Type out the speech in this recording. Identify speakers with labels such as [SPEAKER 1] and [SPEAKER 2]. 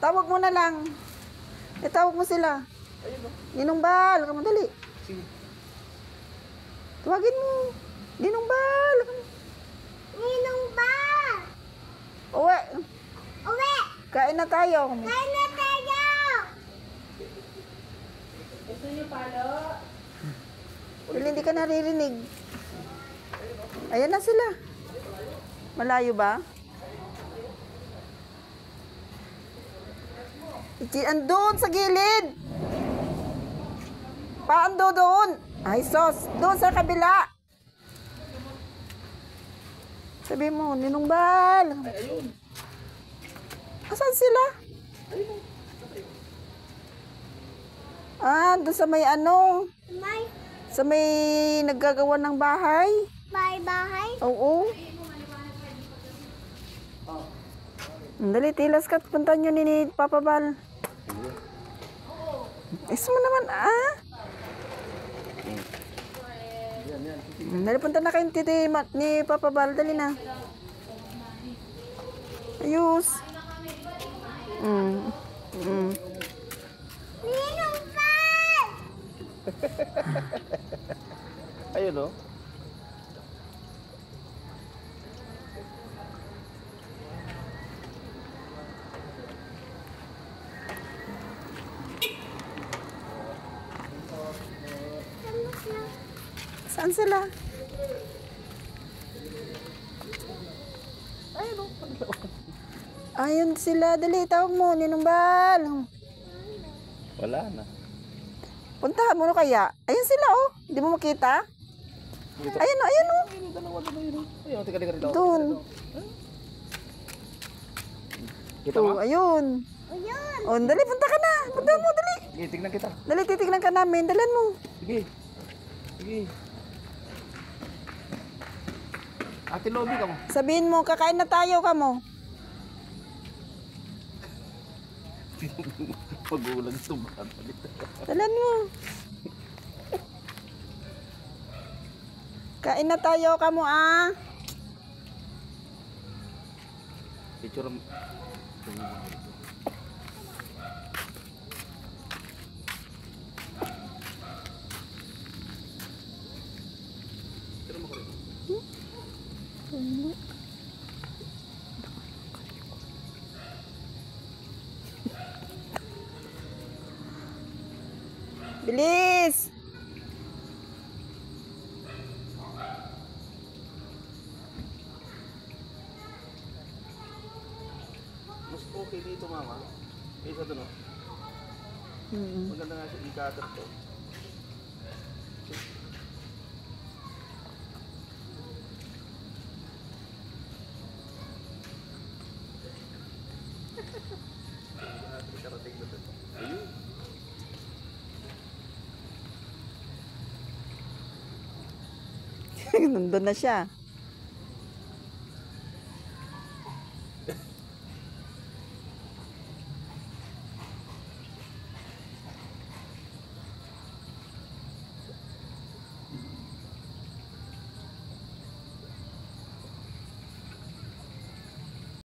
[SPEAKER 1] Tawag mo na lang. Tawag mo sila. Ninong Bal, kamu dali. Tawagin mo. Ninong Bal.
[SPEAKER 2] Ninong Bal.
[SPEAKER 1] Uwi.
[SPEAKER 2] Uwi.
[SPEAKER 1] Kain na tayo.
[SPEAKER 2] Kain na tayo.
[SPEAKER 3] Gusto niyo palo?
[SPEAKER 1] Dali, hindi ka naririnig. Ayan na sila. Malayo ba? Andun sa gilid. Paando doon. Ay, sos. Doon sa kabila. Sabi mo, Ninong Bal.
[SPEAKER 4] Ay, ayun.
[SPEAKER 1] Asan sila?
[SPEAKER 4] Ayun.
[SPEAKER 1] Ah, doon sa may ano.
[SPEAKER 2] May
[SPEAKER 1] Sa may naggagawa ng bahay.
[SPEAKER 2] bahay.
[SPEAKER 1] Oo. Dali, tilas ka. Punta nyo ni Papa Bal. Is mo naman, ah. Dali, punta na kayo ni Papa Bal. Dali na. Ayos.
[SPEAKER 2] Ninong Bal.
[SPEAKER 4] Ayun, oh.
[SPEAKER 1] Saan sila?
[SPEAKER 4] Ayun, oh.
[SPEAKER 1] Ayun sila. Dali, tawag mo. Ninong Bal.
[SPEAKER 4] Wala na.
[SPEAKER 1] Puntahan mo na kaya. Ayun sila, oh. Hindi mo makita?
[SPEAKER 4] Dito.
[SPEAKER 1] Ayun, oh. Ayun, oh.
[SPEAKER 4] Ayun, dalawa na yun, oh. Ayun, tika rito.
[SPEAKER 1] Doon.
[SPEAKER 4] Kita mo?
[SPEAKER 1] Oh, ayun.
[SPEAKER 2] Ayun.
[SPEAKER 1] Oh, dali, punta ka na. Punta mo, dali.
[SPEAKER 4] Sige, tignan kita.
[SPEAKER 1] Dali, titignan ka namin. Dalan mo.
[SPEAKER 4] Sige. Sige. Ate Lobby ka mo.
[SPEAKER 1] Sabihin mo, kakain na tayo ka mo.
[SPEAKER 4] Pag-ulan sa bata dito.
[SPEAKER 1] Dalan mo. Kain na tayo ka mo, ah.
[SPEAKER 4] Picture mo.
[SPEAKER 1] Bilis!
[SPEAKER 4] Mas okay dito, mama. Isa doon, oh. Maganda nga siya. I-cutter to. Ayun.
[SPEAKER 1] Nandun na siya.